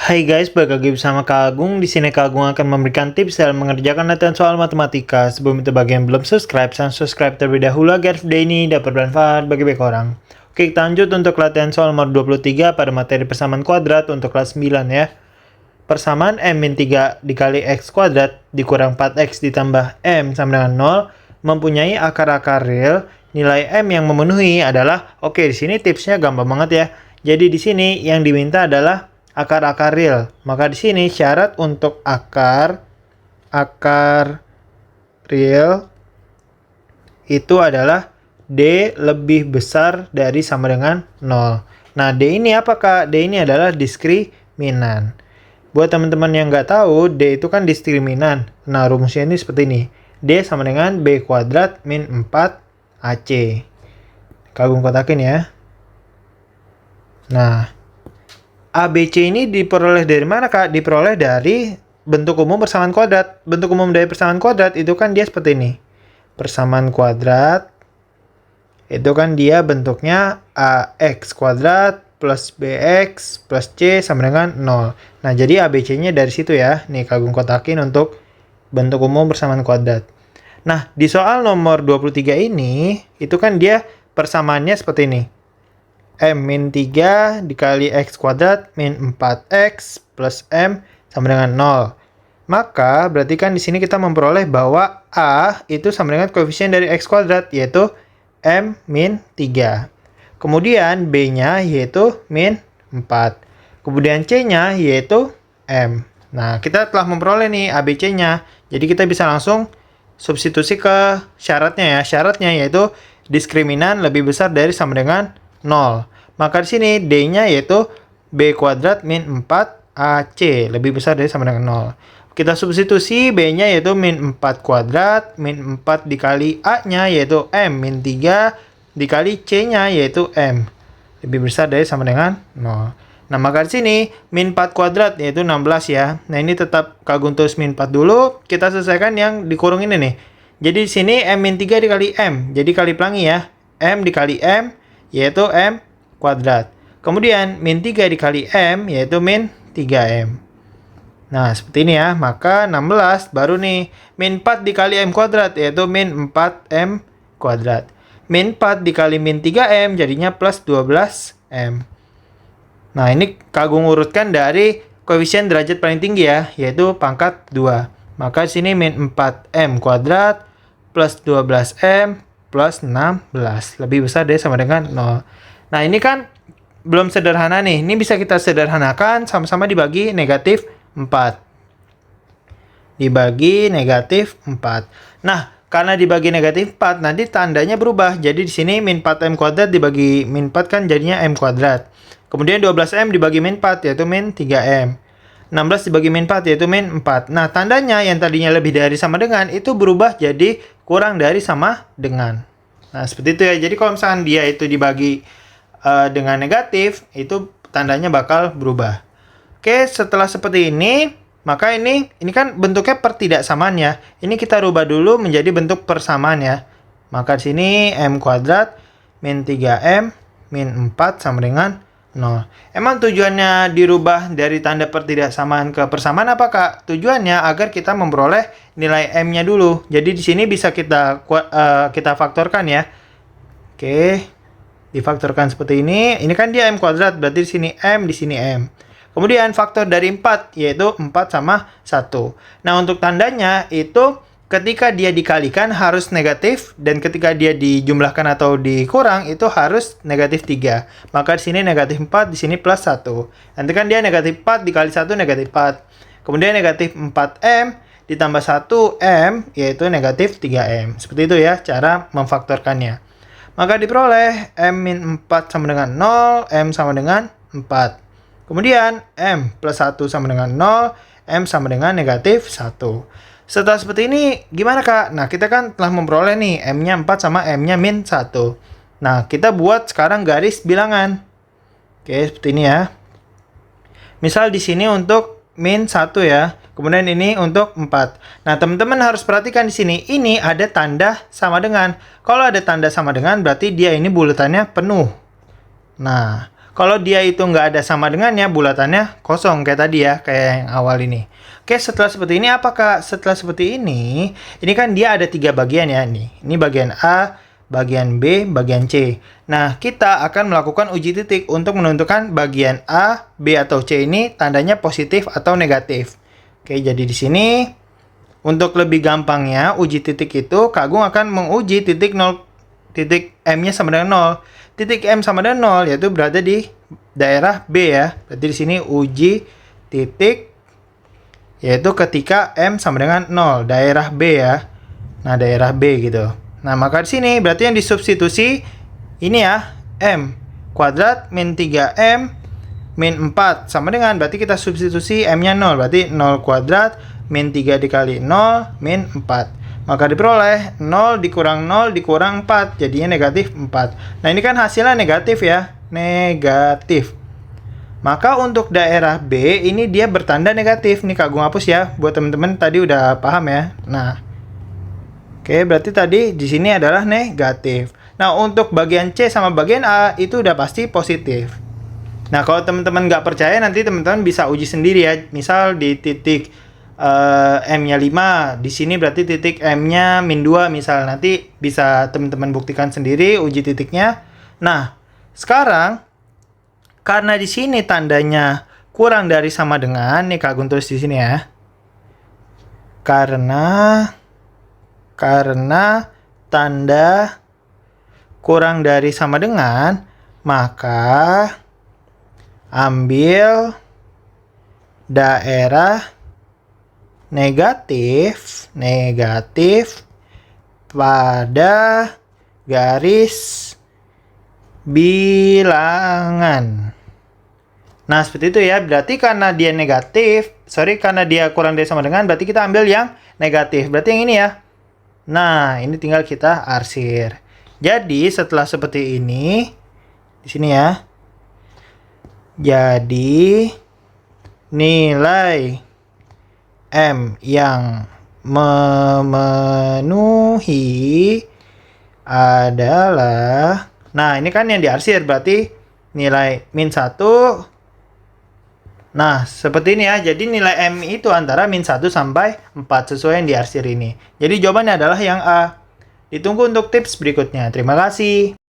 Hai guys, balik lagi bersama Kak Agung. Di sini Kak Agung akan memberikan tips dalam mengerjakan latihan soal matematika. Sebelum itu bagi yang belum subscribe, langsung subscribe terlebih dahulu agar video ini dapat bermanfaat bagi banyak orang. Oke, kita lanjut untuk latihan soal nomor 23 pada materi persamaan kuadrat untuk kelas 9 ya. Persamaan M-3 dikali X kuadrat dikurang 4X ditambah M sama dengan 0 mempunyai akar-akar real. Nilai M yang memenuhi adalah, oke di sini tipsnya gampang banget ya. Jadi di sini yang diminta adalah akar-akar real. Maka di sini syarat untuk akar real itu adalah D lebih besar dari sama dengan 0. Nah, D ini apa Kak? D ini adalah diskriminan. Buat teman-teman yang nggak tahu, D itu kan diskriminan. Nah, rumusnya ini seperti ini. D sama dengan B kuadrat min 4AC. Kagum kotakin ya. Nah, ABC ini diperoleh dari mana Kak? Diperoleh dari bentuk umum persamaan kuadrat. Bentuk umum dari persamaan kuadrat itu kan dia seperti ini. Persamaan kuadrat itu kan dia bentuknya AX kuadrat plus BX plus C sama dengan 0. Nah, jadi ABC-nya dari situ ya. Nih, Kagum kotakin untuk bentuk umum persamaan kuadrat. Nah, di soal nomor 23 ini, itu kan dia persamaannya seperti ini. M-3 dikali X kuadrat min 4X plus M sama dengan 0. Maka, berarti kan di sini kita memperoleh bahwa A itu sama dengan koefisien dari X kuadrat, yaitu M-3. Kemudian B-nya yaitu min 4. Kemudian C-nya yaitu M. Nah, kita telah memperoleh nih ABC-nya. Jadi kita bisa langsung substitusi ke syaratnya ya. Syaratnya yaitu diskriminan lebih besar dari sama dengan 0. Maka di sini D-nya yaitu B kuadrat min 4AC. Lebih besar dari sama dengan 0. Kita substitusi B-nya yaitu min 4 kuadrat. Min 4 dikali A-nya yaitu M. Min 3 dikali C-nya yaitu M. Lebih besar dari sama dengan 0. Nah, maka di sini min 4 kuadrat yaitu 16 ya. Nah, ini tetap Kagum tulis min 4 dulu. Kita selesaikan yang dikurung ini nih. Jadi di sini M min 3 dikali M. Jadi kali pelangi ya. M dikali M yaitu M kuadrat. Kemudian min 3 dikali M yaitu min 3M. Nah, seperti ini ya. Maka 16 baru nih min 4 dikali M kuadrat yaitu min 4M kuadrat. Min 4 dikali min 3M jadinya plus 12M. Nah, ini Kagum urutkan dari koefisien derajat paling tinggi ya, yaitu pangkat 2. Maka di sini min 4M kuadrat plus 12M plus 16. Lebih besar dari sama dengan 0. Nah, ini kan belum sederhana nih. Ini bisa kita sederhanakan sama-sama dibagi negatif 4. Dibagi negatif 4. Nah, karena dibagi negatif 4, nanti tandanya berubah. Jadi di sini min 4M kuadrat dibagi min 4 kan jadinya M kuadrat. Kemudian 12M dibagi min 4 yaitu min 3M. 16 dibagi min 4 yaitu min 4. Nah, tandanya yang tadinya lebih dari sama dengan itu berubah jadi kurang dari sama dengan. Nah, seperti itu ya. Jadi kalau misalkan dia itu dibagi dengan negatif, itu tandanya bakal berubah. Oke, setelah seperti ini, maka ini kan bentuknya pertidaksamaan ya. Ini kita rubah dulu menjadi bentuk persamaan ya. Maka di sini M kuadrat min 3M min 4 sama dengan 0. Emang tujuannya dirubah dari tanda pertidaksamaan ke persamaan apa Kak? Tujuannya agar kita memperoleh nilai M-nya dulu. Jadi di sini bisa kita faktorkan ya. Oke. Difaktorkan seperti ini. Ini kan dia M kuadrat, berarti di sini M, di sini M. Kemudian faktor dari 4 yaitu 4 sama 1. Nah, untuk tandanya itu ketika dia dikalikan harus negatif dan ketika dia dijumlahkan atau dikurang itu harus negatif 3. Maka di sini negatif 4, di sini plus 1. Nanti kan dia negatif 4 dikali 1 negatif 4. Kemudian negatif 4M ditambah 1M yaitu negatif 3M. Seperti itu ya cara memfaktorkannya. Maka diperoleh M min 4 sama dengan 0, M sama dengan 4. Kemudian M plus 1 sama dengan 0, M sama dengan negatif 1. Setelah seperti ini, gimana Kak? Nah, kita kan telah memperoleh nih, M-nya 4 sama M-nya min 1. Nah, kita buat sekarang garis bilangan. Oke, seperti ini ya. Misal di sini untuk min 1 ya. Kemudian ini untuk 4. Nah, teman-teman harus perhatikan di sini. Ini ada tanda sama dengan. Kalau ada tanda sama dengan, berarti dia ini bulatannya penuh. Nah, Kalau dia itu nggak ada sama dengannya, bulatannya kosong kayak tadi ya, kayak yang awal ini. Oke, setelah seperti ini, apakah setelah seperti ini kan dia ada 3 bagian ya nih. Ini bagian A, bagian B, bagian C. Nah, kita akan melakukan uji titik untuk menentukan bagian A, B, atau C ini tandanya positif atau negatif. Oke, jadi di sini untuk lebih gampangnya uji titik itu Kak Agung akan menguji titik 0, titik M-nya sama dengan 0. Titik M sama dengan 0 yaitu berada di daerah B ya. Berarti di sini uji titik yaitu ketika M sama dengan 0, daerah B ya. Nah, daerah B gitu. Nah, maka di sini berarti yang disubstitusi ini ya, M kuadrat min 3M min 4 sama dengan, berarti kita substitusi M-nya 0, berarti 0 kuadrat min 3 dikali 0 min 4. Maka diperoleh 0 dikurang 0 dikurang 4, jadinya negatif 4. Nah, ini kan hasilnya negatif ya, negatif. Maka untuk daerah B ini dia bertanda negatif. Nih Kak Agung hapus ya, buat teman-teman tadi udah paham ya. Nah, oke, berarti tadi di sini adalah negatif. Nah, untuk bagian C sama bagian A itu udah pasti positif. Nah, kalau teman-teman nggak percaya, nanti teman-teman bisa uji sendiri ya. Misal di titik M-nya 5, di sini berarti titik M-nya min 2 misal. Nanti bisa teman-teman buktikan sendiri uji titiknya. Nah, sekarang karena di sini tandanya kurang dari sama dengan, nih Kak Agung tulis di sini ya. Karena tanda kurang dari sama dengan, maka ambil daerah negatif pada garis bilangan. Nah, seperti itu ya. Berarti karena dia karena dia kurang dari sama dengan, berarti kita ambil yang negatif. Berarti yang ini ya. Nah, ini tinggal kita arsir. Jadi, setelah seperti ini, di sini ya. Jadi, nilai M yang memenuhi adalah, nah ini kan yang diarsir, berarti nilai min 1. Nah, seperti ini ya. Jadi nilai M itu antara min 1 sampai 4 sesuai yang diarsir ini. Jadi jawabannya adalah yang A. Ditunggu untuk tips berikutnya. Terima kasih.